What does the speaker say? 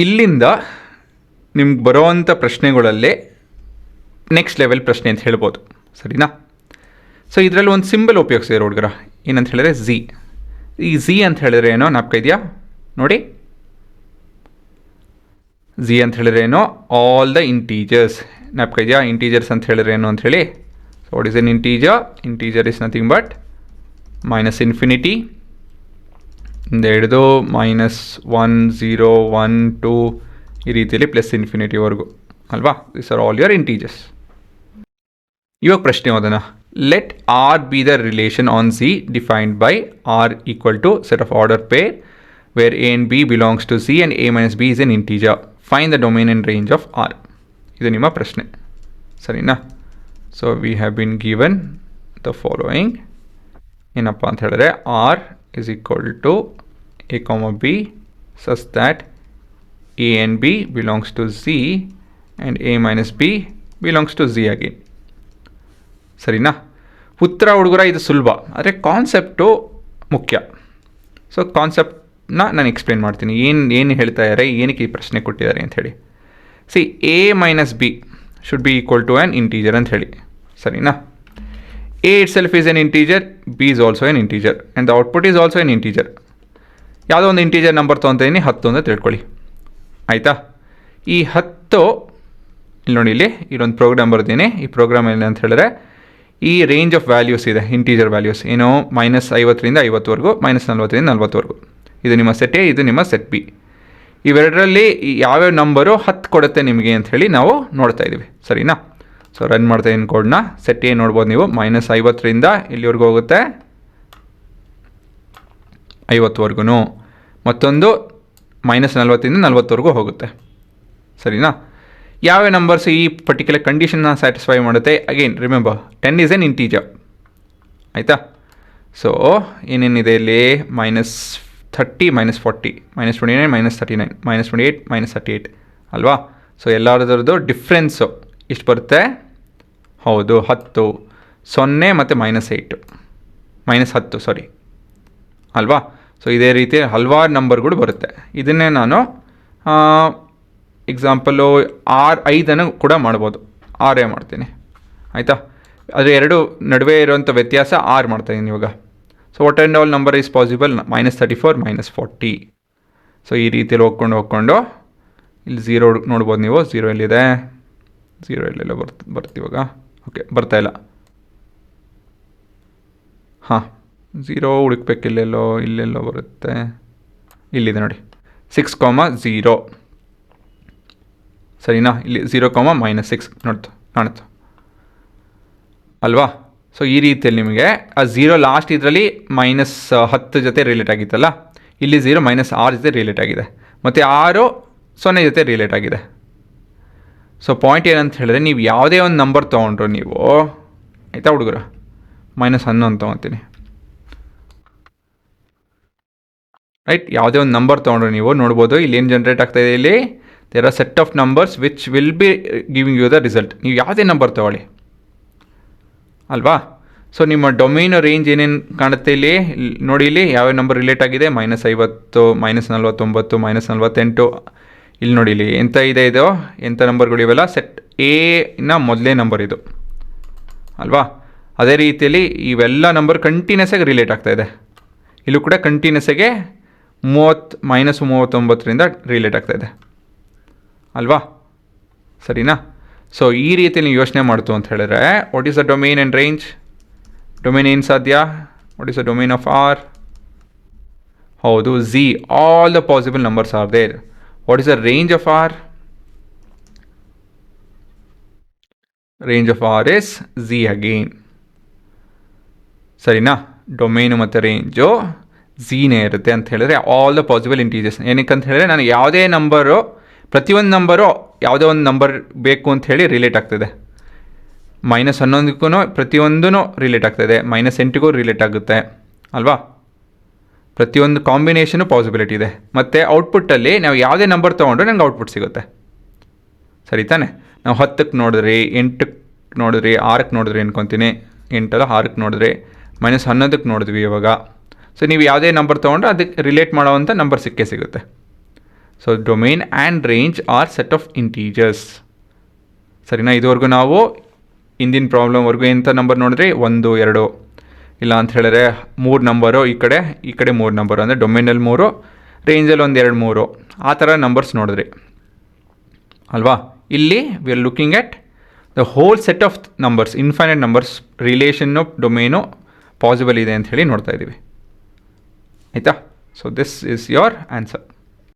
ಇಲ್ಲಿಂದ ನಿಮ್ಗೆ ಬರೋವಂಥ ಪ್ರಶ್ನೆಗಳಲ್ಲೇ next level ಪ್ರಶ್ನೆ ಅಂತ ಹೇಳ್ಬೋದು, ಸರಿನಾ? ಸೊ ಇದರಲ್ಲಿ ಒಂದು ಸಿಂಬಲ್ ಉಪಯೋಗಿಸಿದ್ರು ಹುಡುಗರ, ಏನಂತ ಹೇಳಿದ್ರೆ ಝಿ. ಈ ಝಿ ಅಂತ ಹೇಳಿದ್ರೆ ಏನೋ ನಾಪ್ಕ ಇದೆಯಾ ನೋಡಿ. ಝಿ ಅಂತ ಹೇಳಿದ್ರೆ ಏನೋ ಆಲ್ ದ ಇಂಟೀಜರ್ಸ್, ನಾಪ್ಕ ಇದೆಯಾ? ಇಂಟೀಜರ್ಸ್ ಅಂತ ಹೇಳಿದ್ರೆ ಏನು ಅಂತ ಹೇಳಿ. So what is N integer? Integer is nothing but minus infinity ಇಂದ ಹಿಡಿದು -1 0 1 2 ಈ ರೀತಿಯಲ್ಲಿ ಪ್ಲಸ್ ಇನ್ಫಿನಿಟಿವರೆಗೂ ಅಲ್ವಾ? This are all your integers. ಇವಾಗ ಪ್ರಶ್ನೆ ಓದೋಣ. Let R be the relation on Z defined by R equal to set of order pair where a and b belongs to Z and a minus b is an integer. Fine the domain and range of R. ಇದು ನಿಮ್ಮ ಪ್ರಶ್ನೆ, ಸರಿನಾ? So we have been given the following. ಏನಪ್ಪ ಅಂತ ಹೇಳಿದ್ರೆ R is equal to a comma b such that a and b belongs to z and a minus b belongs to z again. ಸರಿನಾ? ಉತ್ತರ ಹುಡುಗರ ಇದು ಸುಲಭ, ಆದರೆ ಕಾನ್ಸೆಪ್ಟು ಮುಖ್ಯ. ಸೊ ಕಾನ್ಸೆಪ್ಟನ್ನ ನಾನು ಎಕ್ಸ್ಪ್ಲೇನ್ ಮಾಡ್ತೀನಿ. ಏನು ಹೇಳ್ತಾ ಇದ್ದಾರೆ, ಏನಕ್ಕೆ ಈ ಪ್ರಶ್ನೆ ಕೊಟ್ಟಿದ್ದಾರೆ ಅಂಥೇಳಿ. See a minus b should be equal to an integer ಅಂತ ಹೇಳಿ, ಸರಿನಾ? A itself is an integer, B is also an integer and the output is also an integer. ಯಾವುದೋ ಒಂದು ಇಂಟೀಜರ್ ನಂಬರ್ ತೊಗೊತೀನಿ, 10 ಅಂತ ತಿಳ್ಕೊಳ್ಳಿ, ಆಯಿತಾ? ಈ 10 ಇಲ್ಲಿ ನೋಡಿ, ಇಲ್ಲಿ ಇಲ್ಲೊಂದು ಪ್ರೋಗ್ರಾಮ್ ಬರ್ತೀನಿ. ಈ ಪ್ರೋಗ್ರಾಮ್ ಏನು ಅಂತ ಹೇಳಿದ್ರೆ ಈ ರೇಂಜ್ ಆಫ್ ವ್ಯಾಲ್ಯೂಸ್ ಇದೆ, ಇಂಟೀಜರ್ ವ್ಯಾಲ್ಯೂಸ್ ಏನು -50ರಿಂದ 50ವರೆಗೂ, -40ರಿಂದ 40ವರೆಗೂ. ಇದು ನಿಮ್ಮ ಸೆಟ್ ಎ, ಇದು ನಿಮ್ಮ ಸೆಟ್ ಬಿ. ಇವೆರಡರಲ್ಲಿ ಯಾವ್ಯಾವ ನಂಬರು 10 ಕೊಡುತ್ತೆ ನಿಮಗೆ ಅಂಥೇಳಿ ನಾವು ನೋಡ್ತಾ ಇದ್ದೀವಿ, ಸರಿನಾ? ಸೊ ರನ್ ಮಾಡ್ತಾ ಇದ್ದೀನಿ ಕೋಡ್ನ. ಸೆಟ್ ಏನು ನೋಡ್ಬೋದು ನೀವು, -50ರಿಂದ ಇಲ್ಲಿವರೆಗೂ ಹೋಗುತ್ತೆ 50ವರೆಗೂ, ಮತ್ತೊಂದು -40ರಿಂದ 40ವರೆಗೂ ಹೋಗುತ್ತೆ, ಸರಿನಾ? ಯಾವ ನಂಬರ್ಸ್ ಈ ಪರ್ಟಿಕ್ಯುಲರ್ ಕಂಡೀಷನ್ನ ಸ್ಯಾಟಿಸ್ಫೈ ಮಾಡುತ್ತೆ? Again remember 10 is N integer, ಆಯಿತಾ? ಸೊ ಏನೇನಿದೆ ಇಲ್ಲಿ, -30 -40 -29 -39 -28 -38 ಅಲ್ವಾ? ಸೊ ಎಲ್ಲರದ್ರದ್ದು ಡಿಫ್ರೆನ್ಸು ಇಷ್ಟು ಬರುತ್ತೆ. ಹೌದು, 10 0 ಮತ್ತು -8 -10 ಸಾರಿ ಅಲ್ವಾ? ಸೊ ಇದೇ ರೀತಿ ಹಲವಾರು ನಂಬರ್ಗಳು ಬರುತ್ತೆ. ಇದನ್ನೇ ನಾನು ಎಕ್ಸಾಂಪಲು 5 ಕೂಡ ಮಾಡ್ಬೋದು. 6 ಮಾಡ್ತೀನಿ, ಆಯಿತಾ? ಅದು ಎರಡು ನಡುವೆ ಇರುವಂಥ ವ್ಯತ್ಯಾಸ 6 ಮಾಡ್ತಾಯಿದ್ದೀನಿ ಇವಾಗ. So what and all number is possible, -34 -40. So ಈ ರೀತಿಯಲ್ಲಿ ಹೋಗ್ಕೊಂಡು ಇಲ್ಲಿ 0 ನೋಡ್ಬೋದು ನೀವು. 0 ಎಲ್ಲಿದೆ, 0 ಎಲ್ಲೆಲ್ಲ ಬರ್ತೀವಾಗ, ಓಕೆ ಬರ್ತಾಯಿಲ್ಲ. ಹಾಂ 0 ಹುಡುಕ್ಬೇಕು, ಇಲ್ಲೆಲ್ಲೋ ಬರುತ್ತೆ, ಇಲ್ಲಿದೆ ನೋಡಿ 6, 0 ಸರಿನಾ? ಇಲ್ಲಿ 0, -6 ಕಾಣುತ್ತೆ ಅಲ್ವಾ? ಸೊ ಈ ರೀತಿಯಲ್ಲಿ ನಿಮಗೆ ಆ 0 ಲಾಸ್ಟ್ ಇದರಲ್ಲಿ -10 ಜೊತೆ ರಿಲೇಟ್ ಆಗಿತ್ತಲ್ಲ, ಇಲ್ಲಿ 0 -6 ಜೊತೆ ರಿಲೇಟ್ ಆಗಿದೆ, ಮತ್ತು 6 0 ಜೊತೆ ರಿಲೇಟ್ ಆಗಿದೆ. ಸೊ ಪಾಯಿಂಟ್ ಏನಂತ ಹೇಳಿದ್ರೆ, ನೀವು ಯಾವುದೇ ಒಂದು ನಂಬರ್ ತೊಗೊಂಡ್ರು ನೀವು, ಆಯಿತಾ ಹುಡುಗರ, -11 ತೊಗೊತೀನಿ, ರೈಟ್? ಯಾವುದೇ ಒಂದು ನಂಬರ್ ತೊಗೊಂಡ್ರು ನೀವು ನೋಡ್ಬೋದು ಇಲ್ಲಿ ಏನು ಜನ್ರೇಟ್ ಆಗ್ತಾಯಿದೆ. ಇಲ್ಲಿ there are set of numbers which will be giving you the result. ನೀವು ಯಾವುದೇ ನಂಬರ್ ತೊಗೊಳ್ಳಿ ಅಲ್ವಾ? ಸೊ ನಿಮ್ಮ ಡೊಮೇನ್ ರೇಂಜ್ ಏನೇನು ಕಾಣುತ್ತೆ ಇಲ್ಲಿ ನೋಡಿ. ಇಲ್ಲಿ ಯಾವ್ಯಾವ ನಂಬರ್ ರಿಲೇಟ್ ಆಗಿದೆ, -50 -49 -48. ಇಲ್ಲಿ ನೋಡಿ, ಇಲ್ಲಿ ಎಂಥ ಇದೆ, ಇದು ಎಂಥ ನಂಬರ್ಗಳು ಇವೆಲ್ಲ ಸೆಟ್ ಎನ ಮೊದಲೇ ನಂಬರ್ ಇದು ಅಲ್ವಾ? ಅದೇ ರೀತಿಯಲ್ಲಿ ಇವೆಲ್ಲ ನಂಬರ್ ಕಂಟಿನ್ಯೂಸ್ ಆಗಿ ರಿಲೇಟ್ ಆಗ್ತಾಯಿದೆ. ಇಲ್ಲೂ ಕೂಡ ಕಂಟಿನ್ಯೂಸ್ ಆಗಿ -39ರಿಂದ ರಿಲೇಟ್ ಆಗ್ತಾಯಿದೆ ಅಲ್ವಾ? ಸರಿನಾ? ಸೊ ಈ ರೀತಿಯಲ್ಲಿ ನೀವು ಯೋಚನೆ ಮಾಡ್ತು ಅಂತ ಹೇಳಿದ್ರೆ, what is the domain and range? Domain ಏನು ಸಾಧ್ಯ? What is the domain of R? ಹೌದು, ಝಿ, all the possible numbers are there. What is the range of R? Range of R is Z again. ಸರಿನಾ? ಡೊಮೇನು ಮತ್ತು range ಝೀನೇ ಇರುತ್ತೆ ಅಂತ ಹೇಳಿದ್ರೆ all the possible integers. ಏನಕ್ಕೆ ಅಂತ ಹೇಳಿದ್ರೆ, ನಾನು ಯಾವುದೇ ನಂಬರು, ಪ್ರತಿಯೊಂದು ನಂಬರು ಯಾವುದೇ ಒಂದು ನಂಬರ್ ಬೇಕು ಅಂತ ಹೇಳಿ ರಿಲೇಟ್ ಆಗ್ತದೆ. -11ಕ್ಕೂ ಪ್ರತಿಯೊಂದೂ ರಿಲೇಟ್ ಆಗ್ತಾಯಿದೆ, -8ಗೂ ರಿಲೇಟ್ ಆಗುತ್ತೆ ಅಲ್ವಾ? ಪ್ರತಿಯೊಂದು ಕಾಂಬಿನೇಷನು ಪಾಸಿಬಿಲಿಟಿ ಇದೆ. ಮತ್ತು ಔಟ್ಪುಟ್ಟಲ್ಲಿ ನಾವು ಯಾವುದೇ ನಂಬರ್ ತೊಗೊಂಡ್ರೆ ನನಗೆ ಔಟ್ಪುಟ್ ಸಿಗುತ್ತೆ, ಸರಿ ತಾನೆ? ನಾವು 10ಕ್ಕೆ ನೋಡಿದ್ರಿ, 8ಕ್ಕೆ ನೋಡಿದ್ರಿ, 6ಕ್ಕೆ ನೋಡಿದ್ರಿ ಅನ್ಕೊತೀನಿ, 8 6ಕ್ಕೆ ನೋಡಿದ್ರಿ, -11ಕ್ಕೆ ನೋಡಿದ್ವಿ ಇವಾಗ. ಸೊ ನೀವು ಯಾವುದೇ ನಂಬರ್ ತೊಗೊಂಡ್ರೆ ಅದಕ್ಕೆ ರಿಲೇಟ್ ಮಾಡೋವಂಥ ನಂಬರ್ ಸಿಕ್ಕೇ ಸಿಗುತ್ತೆ. So domain and range are set of integers. ಸರಿನಾ? ಇದುವರೆಗೂ ನಾವು ಹಿಂದಿನ ಪ್ರಾಬ್ಲಮ್ವರೆಗೂ ಎಂಥ ನಂಬರ್ ನೋಡಿದ್ರಿ, 1 2, ಇಲ್ಲ ಅಂತ ಹೇಳಿದ್ರೆ 3 ನಂಬರು, ಈ ಕಡೆ 3 ನಂಬರು, ಅಂದರೆ ಡೊಮೇನಲ್ಲಿ 3, ರೇಂಜಲ್ಲಿ 1 2 3 ಆ ಥರ ನಂಬರ್ಸ್ ನೋಡಿದ್ರಿ ಅಲ್ವಾ? ಇಲ್ಲಿ we are looking at the whole set of numbers, infinite numbers relation ಡೊಮೇನು possible ಇದೆ ಅಂತ ಹೇಳಿ ನೋಡ್ತಾ ಇದ್ದೀವಿ. ಆಯಿತಾ? So this is your answer.